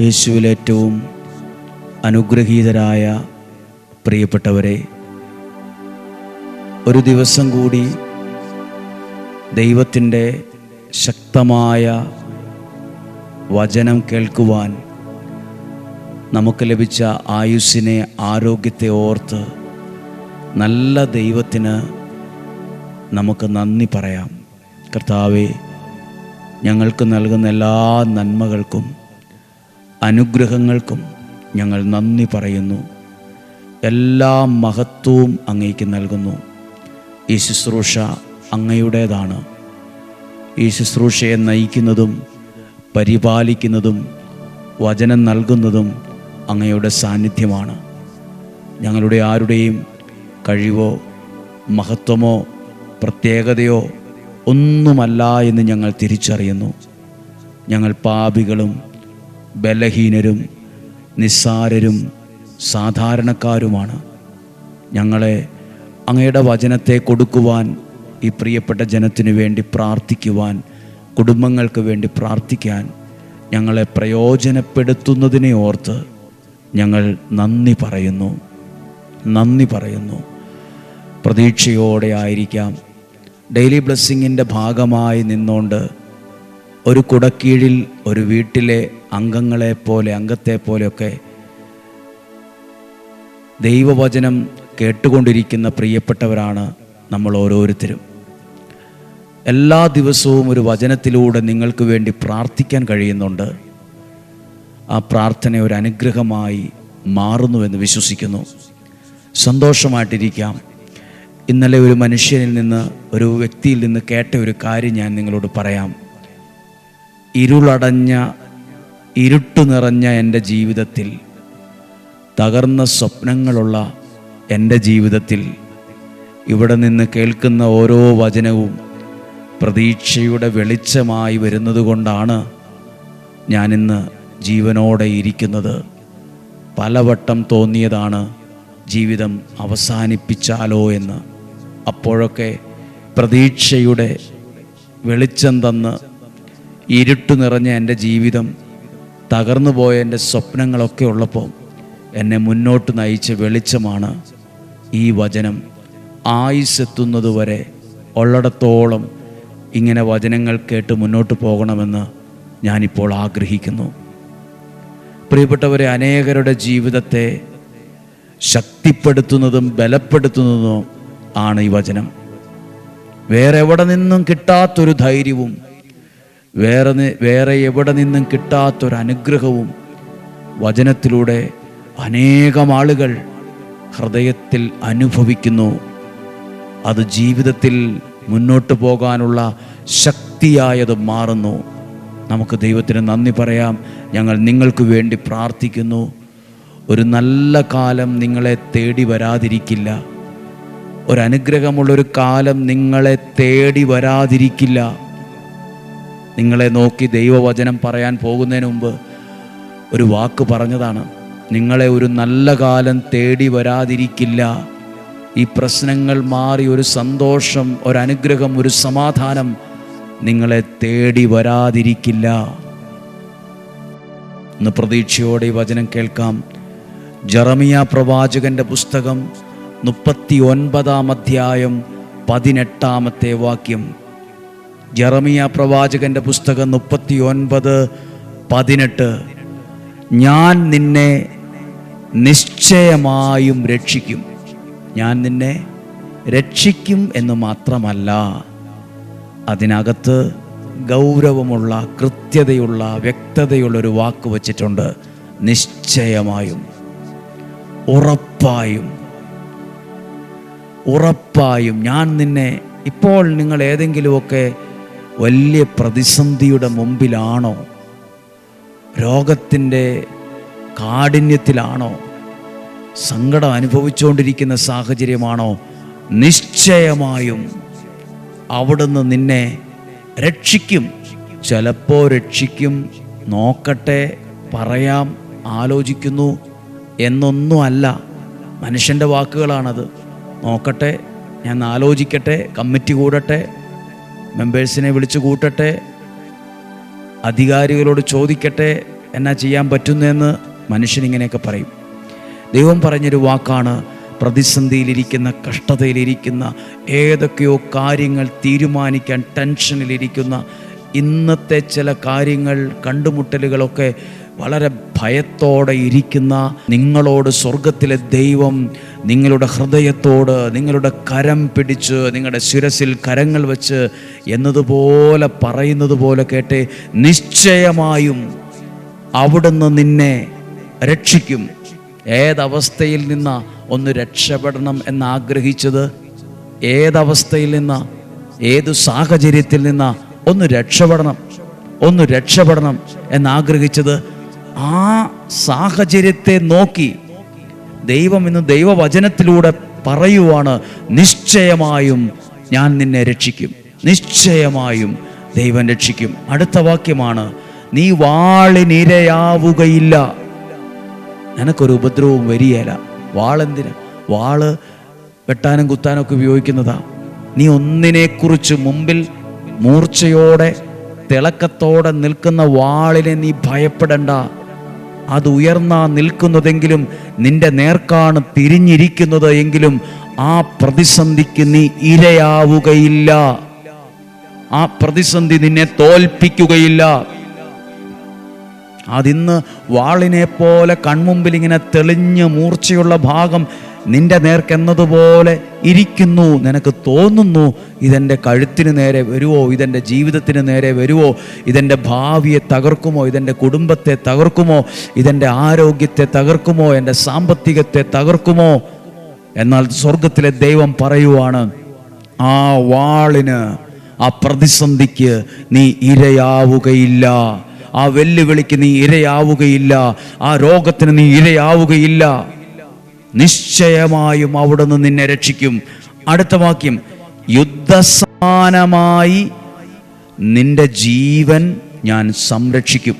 യേശുവിൽ ഏറ്റവും അനുഗ്രഹീതരായ പ്രിയപ്പെട്ടവരെ, ഒരു ദിവസം കൂടി ദൈവത്തിൻ്റെ ശക്തമായ വചനം കേൾക്കുവാൻ നമുക്ക് ലഭിച്ച ആയുസ്സിനെ, ആരോഗ്യത്തെ ഓർത്ത് നല്ല ദൈവത്തിന് നമുക്ക് നന്ദി പറയാം. കർത്താവേ, ഞങ്ങൾക്ക് നൽകുന്ന എല്ലാ നന്മകൾക്കും അനുഗ്രഹങ്ങൾക്കും ഞങ്ങൾ നന്ദി പറയുന്നു. എല്ലാ മഹത്വവും അങ്ങേക്ക് നൽകുന്നു. ഈ ശുശ്രൂഷ അങ്ങയുടേതാണ്. ഈ ശുശ്രൂഷയെ നയിക്കുന്നതും പരിപാലിക്കുന്നതും വചനം നൽകുന്നതും അങ്ങയുടെ സാന്നിധ്യമാണ്. ഞങ്ങളുടെ ആരുടെയും കഴിവോ മഹത്വമോ പ്രത്യേകതയോ ഒന്നുമല്ല എന്ന് ഞങ്ങൾ തിരിച്ചറിയുന്നു. ഞങ്ങൾ പാപികളും ബലഹീനരും നിസ്സാരരും സാധാരണക്കാരുമാണ്. ഞങ്ങളെ അങ്ങയുടെ വചനത്തെ കൊടുക്കുവാൻ, ഈ പ്രിയപ്പെട്ട ജനത്തിനു വേണ്ടി പ്രാർത്ഥിക്കുവാൻ, കുടുംബങ്ങൾക്ക് വേണ്ടി പ്രാർത്ഥിക്കാൻ ഞങ്ങളെ പ്രയോജനപ്പെടുത്തുന്നതിനെ ഓർത്ത് ഞങ്ങൾ നന്ദി പറയുന്നു. പ്രതീക്ഷയോടെ ആയിരിക്കാം. ഡെയിലി ബ്ലെസ്സിങ്ങിൻ്റെ ഭാഗമായി നിന്നുകൊണ്ട് ഒരു കുടക്കീഴിൽ ഒരു വീട്ടിലെ അംഗത്തെ പോലെയൊക്കെ ദൈവവചനം കേട്ടുകൊണ്ടിരിക്കുന്ന പ്രിയപ്പെട്ടവരാണ് നമ്മൾ ഓരോരുത്തരും. എല്ലാ ദിവസവും ഒരു വചനത്തിലൂടെ നിങ്ങൾക്ക് വേണ്ടി പ്രാർത്ഥിക്കാൻ കഴിയുന്നുണ്ട്. ആ പ്രാർത്ഥന ഒരു അനുഗ്രഹമായി മാറുന്നുവെന്ന് വിശ്വസിക്കുന്നു. സന്തോഷമായിട്ടിരിക്കാം. ഇന്നലെ ഒരു മനുഷ്യനിൽ നിന്ന്, ഒരു വ്യക്തിയിൽ നിന്ന് കേട്ട ഒരു കാര്യം ഞാൻ നിങ്ങളോട് പറയാം. ഇരുട്ട് നിറഞ്ഞ എൻ്റെ ജീവിതത്തിൽ, തകർന്ന സ്വപ്നങ്ങളുള്ള എൻ്റെ ജീവിതത്തിൽ ഇവിടെ നിന്ന് കേൾക്കുന്ന ഓരോ വചനവും പ്രതീക്ഷയുടെ വെളിച്ചമായി വരുന്നത് കൊണ്ടാണ് ഞാനിന്ന് ജീവനോടെ ഇരിക്കുന്നത്. പലവട്ടം തോന്നിയതാണ് ജീവിതം അവസാനിപ്പിച്ചാലോ എന്ന്. അപ്പോഴൊക്കെ പ്രതീക്ഷയുടെ വെളിച്ചം തന്ന് ഇരുട്ട് നിറഞ്ഞ എൻ്റെ ജീവിതം, തകർന്നു പോയ എൻ്റെ സ്വപ്നങ്ങളൊക്കെ ഉള്ളപ്പോൾ എന്നെ മുന്നോട്ട് നയിച്ച വെളിച്ചമാണ് ഈ വചനം. ആയുസ്സെത്തുന്നതുവരെ ഉള്ളിടത്തോളം ഇങ്ങനെ വചനങ്ങൾ കേട്ട് മുന്നോട്ട് പോകണമെന്ന് ഞാനിപ്പോൾ ആഗ്രഹിക്കുന്നു. പ്രിയപ്പെട്ടവരെ, അനേകരുടെ ജീവിതത്തെ ശക്തിപ്പെടുത്തുന്നതും ബലപ്പെടുത്തുന്നതും ആണ് ഈ വചനം. വേറെ എവിടെ നിന്നും കിട്ടാത്തൊരു ധൈര്യവും വേറെ എവിടെ നിന്നും കിട്ടാത്തൊരു അനുഗ്രഹവും വചനത്തിലൂടെ അനേകം ആളുകൾ ഹൃദയത്തിൽ അനുഭവിക്കുന്നു. അത് ജീവിതത്തിൽ മുന്നോട്ട് പോകാനുള്ള ശക്തിയായത് മാറുന്നു. നമുക്ക് ദൈവത്തിന് നന്ദി പറയാം. ഞങ്ങൾ നിങ്ങൾക്ക് വേണ്ടി പ്രാർത്ഥിക്കുന്നു. ഒരു നല്ല കാലം നിങ്ങളെ തേടി വരാതിരിക്കില്ല. ഒരനുഗ്രഹമുള്ളൊരു കാലം നിങ്ങളെ തേടി വരാതിരിക്കില്ല. നിങ്ങളെ നോക്കി ദൈവവചനം പറയാൻ പോകുന്നതിന് മുമ്പ് ഒരു വാക്ക് പറഞ്ഞതാണ്. നിങ്ങളെ ഒരു നല്ല കാലം തേടി വരാതിരിക്കില്ല. ഈ പ്രശ്നങ്ങൾ മാറി ഒരു സന്തോഷം, ഒരനുഗ്രഹം, ഒരു സമാധാനം നിങ്ങളെ തേടി വരാതിരിക്കില്ല. ഇന്ന് പ്രതീക്ഷയോടെ ഈ വചനം കേൾക്കാം. ജെറമിയ പ്രവാചകന്റെ പുസ്തകം 39 അധ്യായം 18 വാക്യം. ജെറമിയ പ്രവാചകന്റെ പുസ്തകം 39:18. ഞാൻ നിന്നെ നിശ്ചയമായും രക്ഷിക്കും. ഞാൻ നിന്നെ രക്ഷിക്കും എന്ന് മാത്രമല്ല, അതിനകത്ത് ഗൗരവമുള്ള, കൃത്യതയുള്ള, വ്യക്തതയുള്ളൊരു വാക്ക് വച്ചിട്ടുണ്ട്. നിശ്ചയമായും, ഉറപ്പായും ഞാൻ നിന്നെ. ഇപ്പോൾ നിങ്ങൾ ഏതെങ്കിലുമൊക്കെ വലിയ പ്രതിസന്ധിയുടെ മുമ്പിലാണോ? രോഗത്തിൻ്റെ കാഠിന്യത്തിലാണോ? സങ്കടം അനുഭവിച്ചുകൊണ്ടിരിക്കുന്ന സാഹചര്യമാണോ? നിശ്ചയമായും അവിടുന്ന് നിന്നെ രക്ഷിക്കും. ചിലപ്പോൾ രക്ഷിക്കും, നോക്കട്ടെ, പറയാം, ആലോചിക്കുന്നു എന്നൊന്നുമല്ല. മനുഷ്യൻ്റെ വാക്കുകളാണത്. നോക്കട്ടെ, ഞാൻ ആലോചിക്കട്ടെ, കമ്മിറ്റി കൂടട്ടെ, മെമ്പേഴ്സിനെ വിളിച്ചു കൂട്ടട്ടെ, അധികാരികളോട് ചോദിക്കട്ടെ, എന്നാ ചെയ്യാൻ പറ്റുന്നതെന്ന് മനുഷ്യനിങ്ങനെയൊക്കെ പറയും. ദൈവം പറഞ്ഞൊരു വാക്കാണ്, പ്രതിസന്ധിയിലിരിക്കുന്ന, കഷ്ടതയിലിരിക്കുന്ന, ഏതൊക്കെയോ കാര്യങ്ങൾ തീരുമാനിക്കാൻ ടെൻഷനിലിരിക്കുന്ന, ഇന്നത്തെ ചില കാര്യങ്ങൾ, കണ്ടുമുട്ടലുകളൊക്കെ വളരെ ഭയത്തോടെ ഇരിക്കുന്ന നിങ്ങളോട് സ്വർഗത്തിലെ ദൈവം നിങ്ങളുടെ ഹൃദയത്തോട്, നിങ്ങളുടെ കരം പിടിച്ച്, നിങ്ങളുടെ ശിരസിൽ കരങ്ങൾ വെച്ച് എന്നതുപോലെ പറയുന്നത് പോലെ കേട്ടെ, നിശ്ചയമായും അവിടുന്ന് നിന്നെ രക്ഷിക്കും. ഏതവസ്ഥയിൽ നിന്നാ ഒന്ന് രക്ഷപ്പെടണം എന്നാഗ്രഹിച്ചത്? ഏതവസ്ഥയിൽ നിന്നാ, ഏതു സാഹചര്യത്തിൽ നിന്നാ ഒന്ന് രക്ഷപ്പെടണം എന്നാഗ്രഹിച്ചത്? ആ സാഹചര്യത്തെ നോക്കി ദൈവം ഇന്ന് ദൈവവചനത്തിലൂടെ പറയുവാണ്, നിശ്ചയമായും ഞാൻ നിന്നെ രക്ഷിക്കും, നിശ്ചയമായും ദൈവം രക്ഷിക്കും. അടുത്ത വാക്യമാണ്, നീ വാളിനിരയാവുകയില്ല. നിനക്കൊരു ഉപദ്രവവും വരികയില്ല. വാളെന്തിനാ? വാള് വെട്ടാനും കുത്താനൊക്കെ ഉപയോഗിക്കുന്നതാ. നീ ഒന്നിനെക്കുറിച്ച് മുമ്പിൽ മൂർച്ചയോടെ തിളക്കത്തോടെ നിൽക്കുന്ന വാളിനെ നീ ഭയപ്പെടണ്ട. അത് ഉയർന്നാ നിൽക്കുന്നതെങ്കിലും നിന്റെ നേർക്കാണ് തിരിഞ്ഞിരിക്കുന്നത് എങ്കിലും ആ പ്രതിസന്ധിക്ക് നീ ഇരയാവുകയില്ല. ആ പ്രതിസന്ധി നിന്നെ തോൽപ്പിക്കുകയില്ല. അതിന്ന് വാളിനെ പോലെ കൺമുമ്പിൽ ഇങ്ങനെ തെളിഞ്ഞ് മൂർച്ചയുള്ള ഭാഗം നിന്റെ നേർക്കെന്നതുപോലെ ഇരിക്കുന്നു. നിനക്ക് തോന്നുന്നു ഇതെൻ്റെ കഴുത്തിന് നേരെ വരുമോ, ഇതെൻ്റെ ജീവിതത്തിന് നേരെ വരുമോ, ഇതെൻ്റെ ഭാവിയെ തകർക്കുമോ, ഇതെൻ്റെ കുടുംബത്തെ തകർക്കുമോ, ഇതെൻ്റെ ആരോഗ്യത്തെ തകർക്കുമോ, എൻ്റെ സാമ്പത്തികത്തെ തകർക്കുമോ. എന്നാൽ സ്വർഗത്തിലെ ദൈവം പറയുവാണ്, ആ വാളിന്, ആ പ്രതിസന്ധിക്ക് നീ ഇരയാവുകയില്ല. ആ വെല്ലുവിളിക്ക് നീ ഇരയാവുകയില്ല. ആ രോഗത്തിന് നീ ഇരയാവുകയില്ല. നിശ്ചയമായും അവിടുന്ന് നിന്നെ രക്ഷിക്കും. അടുത്ത വാക്യം, യുദ്ധസമാനമായി നിന്റെ ജീവൻ ഞാൻ സംരക്ഷിക്കും.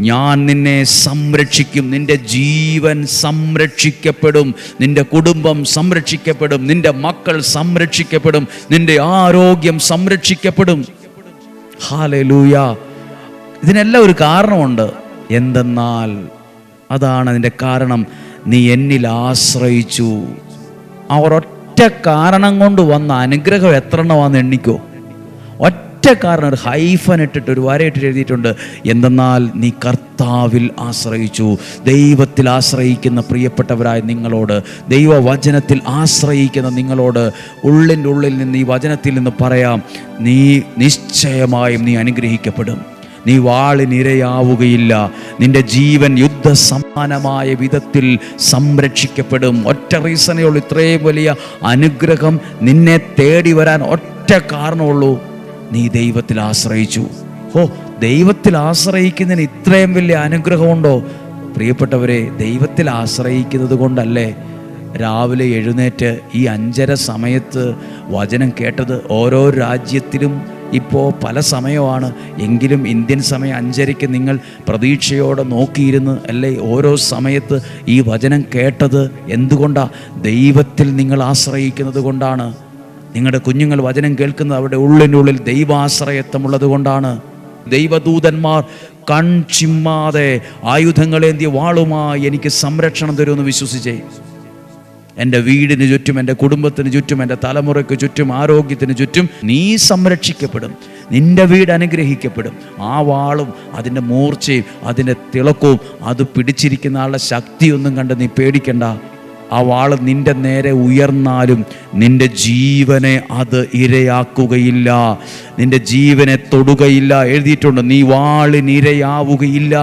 ഞാൻ നിന്നെ സംരക്ഷിക്കും. നിന്റെ ജീവൻ സംരക്ഷിക്കപ്പെടും, നിന്റെ കുടുംബം സംരക്ഷിക്കപ്പെടും, നിന്റെ മക്കൾ സംരക്ഷിക്കപ്പെടും, നിന്റെ ആരോഗ്യം സംരക്ഷിക്കപ്പെടും. ഹല്ലേലൂയ. ഇതിനെല്ലാം ഒരു കാരണമുണ്ട്. എന്തെന്നാൽ അതാണ് അതിൻ്റെ കാരണം, നീ എന്നിൽ ആശ്രയിച്ചു. ആ ഒരൊറ്റ കാരണം കൊണ്ട് വന്ന അനുഗ്രഹം എത്ര എണ്ണമാണെന്ന് എണ്ണിക്കോ. ഒറ്റ കാരണം, ഒരു ഹൈഫൻ ഇട്ടിട്ട് ഒരു വരയിട്ട് എഴുതിയിട്ടുണ്ട്, എന്തെന്നാൽ നീ കർത്താവിൽ ആശ്രയിച്ചു. ദൈവത്തിൽ ആശ്രയിക്കുന്ന പ്രിയപ്പെട്ടവരായ നിങ്ങളോട്, ദൈവവചനത്തിൽ ആശ്രയിക്കുന്ന നിങ്ങളോട് ഉള്ളിൻ്റെ ഉള്ളിൽ നിന്ന്, ഈ വചനത്തിൽ നിന്ന് പറയാം, നീ നിശ്ചയമായും നീ അനുഗ്രഹിക്കപ്പെടും. നീ വാളിനിരയാവുകയില്ല. നിന്റെ ജീവൻ യുദ്ധസമാനമായ വിധത്തിൽ സംരക്ഷിക്കപ്പെടും. ഒറ്റ റീസണേ ഉള്ളൂ. ഇത്രയും വലിയ അനുഗ്രഹം നിന്നെ തേടി വരാൻ ഒറ്റ കാരണമുള്ളൂ, നീ ദൈവത്തിൽ ആശ്രയിച്ചു. ദൈവത്തിൽ ആശ്രയിക്കുന്നതിന് ഇത്രയും വലിയ അനുഗ്രഹമുണ്ടോ? പ്രിയപ്പെട്ടവരെ, ദൈവത്തിൽ ആശ്രയിക്കുന്നത് കൊണ്ടല്ലേ രാവിലെ എഴുന്നേറ്റ് ഈ 5:30 സമയത്ത് വചനം കേട്ടത്. ഓരോ രാജ്യത്തിലും ഇപ്പോൾ പല സമയമാണ്, എങ്കിലും ഇന്ത്യൻ സമയം 5:30 നിങ്ങൾ പ്രതീക്ഷയോടെ നോക്കിയിരുന്ന് അല്ലേ ഓരോ സമയത്ത് ഈ വചനം കേട്ടത്? എന്തുകൊണ്ടാണ്? ദൈവത്തിൽ നിങ്ങൾ ആശ്രയിക്കുന്നത് കൊണ്ടാണ്. നിങ്ങളുടെ കുഞ്ഞുങ്ങൾ വചനം കേൾക്കുന്നത് അവരുടെ ഉള്ളിനുള്ളിൽ ദൈവാശ്രയത്വമുള്ളത് കൊണ്ടാണ്. ദൈവദൂതന്മാർ കൺചിമ്മാതെ ആയുധങ്ങളേന്തിയ വാളുമായി എനിക്ക് സംരക്ഷണം തരുമെന്ന് വിശ്വസിച്ചേ. എൻ്റെ വീടിന് ചുറ്റും, എൻ്റെ കുടുംബത്തിന് ചുറ്റും, എൻ്റെ തലമുറയ്ക്ക് ചുറ്റും, ആരോഗ്യത്തിന് ചുറ്റും നീ സംരക്ഷിക്കപ്പെടും. നിൻ്റെ വീട് അനുഗ്രഹിക്കപ്പെടും. ആ വാളും അതിൻ്റെ മൂർച്ചയും അതിൻ്റെ തിളക്കവും അത് പിടിച്ചിരിക്കുന്ന ആളുടെ ശക്തിയൊന്നും കണ്ട് നീ പേടിക്കണ്ട. ആ വാള് നിൻ്റെ നേരെ ഉയർന്നാലും നിൻ്റെ ജീവനെ അത് ഇരയാക്കുകയില്ല, നിൻ്റെ ജീവനെ തൊടുകയില്ല. എഴുതിയിട്ടുണ്ട്, നീ വാളിനിരയാവുകയില്ല.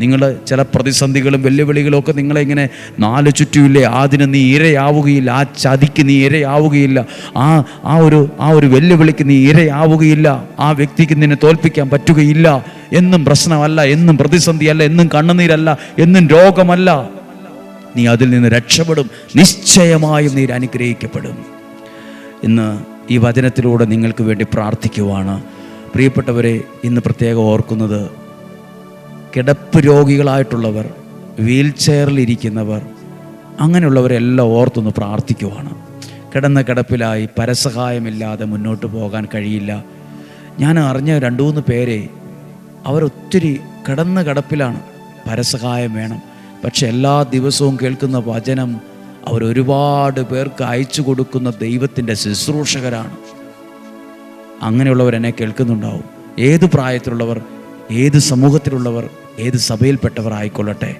നിങ്ങൾ ചില പ്രതിസന്ധികളും വെല്ലുവിളികളും ഒക്കെ നിങ്ങളെ ഇങ്ങനെ നാല് ചുറ്റുമില്ലേ, അതിന് നീ ഇരയാവുകയില്ല. ആ ചതിക്ക് നീ ഇരയാവുകയില്ല. ആ ഒരു വെല്ലുവിളിക്ക് നീ ഇരയാവുകയില്ല. ആ വ്യക്തിക്ക് നിന്നെ തോൽപ്പിക്കാൻ പറ്റുകയില്ല. എന്നും പ്രശ്നമല്ല, എന്നും പ്രതിസന്ധിയല്ല, എന്നും കണ്ണുനീരല്ല, എന്നും രോഗമല്ല. നീ അതിൽ നിന്ന് രക്ഷപ്പെടും. നിശ്ചയമായും നീ അനുഗ്രഹിക്കപ്പെടും. ഇന്ന് ഈ വചനത്തിലൂടെ നിങ്ങൾക്ക് വേണ്ടി പ്രാർത്ഥിക്കുവാണ്. പ്രിയപ്പെട്ടവരെ, ഇന്ന് പ്രത്യേകം ഓർക്കുന്നത്, കിടപ്പ് രോഗികളായിട്ടുള്ളവർ, വീൽ ചെയറിലിരിക്കുന്നവർ, അങ്ങനെയുള്ളവരെല്ലാം ഓർത്തൊന്ന് പ്രാർത്ഥിക്കുവാണ്. കിടന്ന കിടപ്പിലായി പരസഹായമില്ലാതെ മുന്നോട്ട് പോകാൻ കഴിയില്ല. ഞാൻ അറിഞ്ഞ 2-3 പേരെ, അവരൊത്തിരി കിടന്ന കിടപ്പിലാണ്. പരസഹായം വേണം. പക്ഷെ എല്ലാ ദിവസവും കേൾക്കുന്ന വചനം അവരൊരുപാട് പേർക്ക് അയച്ചു കൊടുക്കുന്ന ദൈവത്തിൻ്റെ ശുശ്രൂഷകരാണ്. അങ്ങനെയുള്ളവർ എന്നെ കേൾക്കുന്നുണ്ടാവും. ഏത് പ്രായത്തിലുള്ളവർ, ഏത് സമൂഹത്തിലുള്ളവർ, ഏത് സഭയിൽപ്പെട്ടവർ ആയിക്കൊള്ളട്ടെ,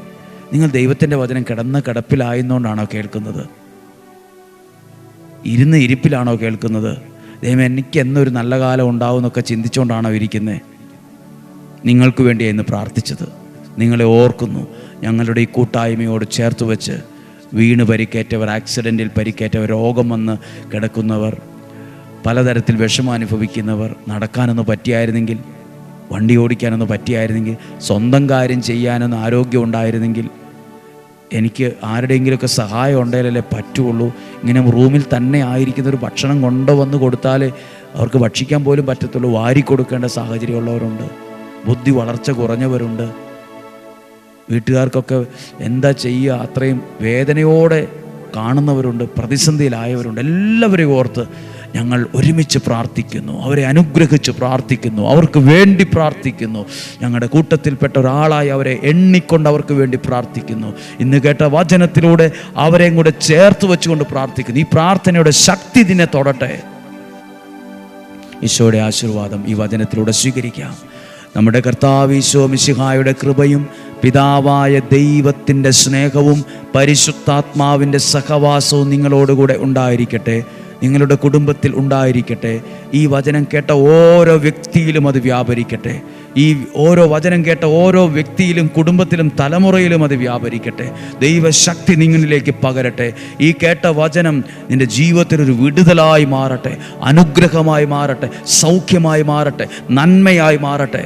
നിങ്ങൾ ദൈവത്തിൻ്റെ വചനം കിടന്ന കിടപ്പിലായിരുന്നുകൊണ്ടാണോ കേൾക്കുന്നത്? ഇരുന്ന് ഇരിപ്പിലാണോ കേൾക്കുന്നത്? ദൈവം എനിക്ക് എന്നൊരു നല്ല കാലം ഉണ്ടാവും എന്നൊക്കെ ചിന്തിച്ചുകൊണ്ടാണോ ഇരിക്കുന്നത്? നിങ്ങൾക്ക് വേണ്ടിയാണ് പ്രാർത്ഥിച്ചത്. നിങ്ങളെ ഓർക്കുന്നു. ഞങ്ങളുടെ ഈ കൂട്ടായ്മയോട് ചേർത്ത് വെച്ച് വീണ് പരിക്കേറ്റവർ, ആക്സിഡൻറ്റിൽ പരിക്കേറ്റവർ, രോഗം വന്ന് കിടക്കുന്നവർ, പലതരത്തിൽ വിഷമം അനുഭവിക്കുന്നവർ, നടക്കാനൊന്ന് പറ്റിയായിരുന്നെങ്കിൽ, വണ്ടി ഓടിക്കാനൊന്ന് പറ്റിയായിരുന്നെങ്കിൽ, സ്വന്തം കാര്യം ചെയ്യാനൊന്ന് ആരോഗ്യം ഉണ്ടായിരുന്നെങ്കിൽ, എനിക്ക് ആരുടെയെങ്കിലുമൊക്കെ സഹായം ഉണ്ടെങ്കിലല്ലേ പറ്റുള്ളൂ. ഇങ്ങനെ റൂമിൽ തന്നെ ആയിരിക്കുന്നൊരു ഭക്ഷണം കൊണ്ടുവന്ന് കൊടുത്താൽ അവർക്ക് ഭക്ഷിക്കാൻ പോലും പറ്റത്തുള്ളൂ. വാരിക്കൊടുക്കേണ്ട സാഹചര്യമുള്ളവരുണ്ട്. ബുദ്ധി വളർച്ച കുറഞ്ഞവരുണ്ട്. വീട്ടുകാർക്കൊക്കെ എന്താ ചെയ്യുക, അത്രയും വേദനയോടെ കാണുന്നവരുണ്ട്. പ്രതിസന്ധിയിലായവരുണ്ട്. എല്ലാവരെയും ഓർത്ത് ഞങ്ങൾ ഒരുമിച്ച് പ്രാർത്ഥിക്കുന്നു. അവരെ അനുഗ്രഹിച്ച് പ്രാർത്ഥിക്കുന്നു. അവർക്ക് വേണ്ടി പ്രാർത്ഥിക്കുന്നു. ഞങ്ങളുടെ കൂട്ടത്തിൽപ്പെട്ട ഒരാളായി അവരെ എണ്ണിക്കൊണ്ട് അവർക്ക് വേണ്ടി പ്രാർത്ഥിക്കുന്നു. ഇന്ന് കേട്ട വചനത്തിലൂടെ അവരെയും കൂടെ ചേർത്ത് വെച്ചുകൊണ്ട് പ്രാർത്ഥിക്കുന്നു. ഈ പ്രാർത്ഥനയുടെ ശക്തി ഇതിനെ തൊടട്ടെ. ഈശോയുടെ ആശീർവാദം ഈ വചനത്തിലൂടെ സ്വീകരിക്കാം. നമ്മുടെ കർത്താവ് ഈശോ മിശിഹായുടെ കൃപയും പിതാവായ ദൈവത്തിൻ്റെ സ്നേഹവും പരിശുദ്ധാത്മാവിൻ്റെ സഹവാസവും നിങ്ങളോടുകൂടെ ഉണ്ടായിരിക്കട്ടെ, നിങ്ങളുടെ കുടുംബത്തിൽ ഉണ്ടായിരിക്കട്ടെ. ഈ വചനം കേട്ട ഓരോ വ്യക്തിയിലും അത് വ്യാപരിക്കട്ടെ. ഈ ഓരോ വചനം കേട്ട ഓരോ വ്യക്തിയിലും, കുടുംബത്തിലും, തലമുറയിലും അത് വ്യാപരിക്കട്ടെ. ദൈവശക്തി നിങ്ങളിലേക്ക് പകരട്ടെ. ഈ കേട്ട വചനം നിൻ്റെ ജീവിതത്തിലൊരു വിടുതലായി മാറട്ടെ, അനുഗ്രഹമായി മാറട്ടെ, സൗഖ്യമായി മാറട്ടെ, നന്മയായി മാറട്ടെ.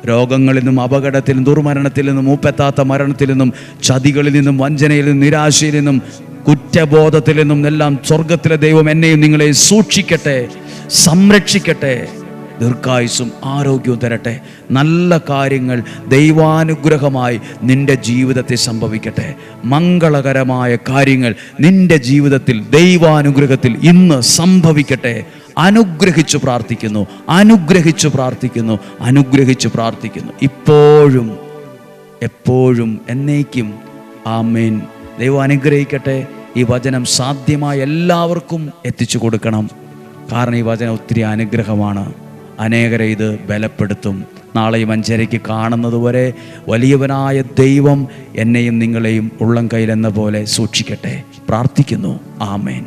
രോഗങ്ങളിൽ നിന്നും, അപകടത്തിൽ നിന്നും, ദുർമരണത്തിൽ നിന്നും, മൂപ്പെത്താത്ത മരണത്തിൽ നിന്നും, ചതികളിൽ നിന്നും, വഞ്ചനയിൽ നിന്നും, നിരാശയിൽ നിന്നും, കുറ്റബോധത്തിൽ നിന്നും എല്ലാം സ്വർഗത്തിലെ ദൈവം എന്നെയും നിങ്ങളെ സൂക്ഷിക്കട്ടെ, സംരക്ഷിക്കട്ടെ. ദീർഘായുസ്സും ആരോഗ്യവും തരട്ടെ. നല്ല കാര്യങ്ങൾ ദൈവാനുഗ്രഹമായി നിൻ്റെ ജീവിതത്തിൽ സംഭവിക്കട്ടെ. മംഗളകരമായ കാര്യങ്ങൾ നിൻ്റെ ജീവിതത്തിൽ ദൈവാനുഗ്രഹത്തിൽ ഇന്ന് സംഭവിക്കട്ടെ. അനുഗ്രഹിച്ചു പ്രാർത്ഥിക്കുന്നു, അനുഗ്രഹിച്ചു പ്രാർത്ഥിക്കുന്നു, അനുഗ്രഹിച്ചു പ്രാർത്ഥിക്കുന്നു. ഇപ്പോഴും എപ്പോഴും എന്നേക്കും. ആമേൻ. ദൈവം അനുഗ്രഹിക്കട്ടെ. ഈ വചനം സാധ്യമായ എല്ലാവർക്കും എത്തിച്ചു കൊടുക്കണം. കാരണം ഈ വചനം ഒത്തിരി അനുഗ്രഹമാണ്. അനേകരെ ഇത് ബലപ്പെടുത്തും. നാളെയും 5:30 കാണുന്നത് വരെ വലിയവനായ ദൈവം എന്നെയും നിങ്ങളെയും ഉള്ളം കയ്യിലെന്ന പോലെ സൂക്ഷിക്കട്ടെ. പ്രാർത്ഥിക്കുന്നു. ആമേൻ.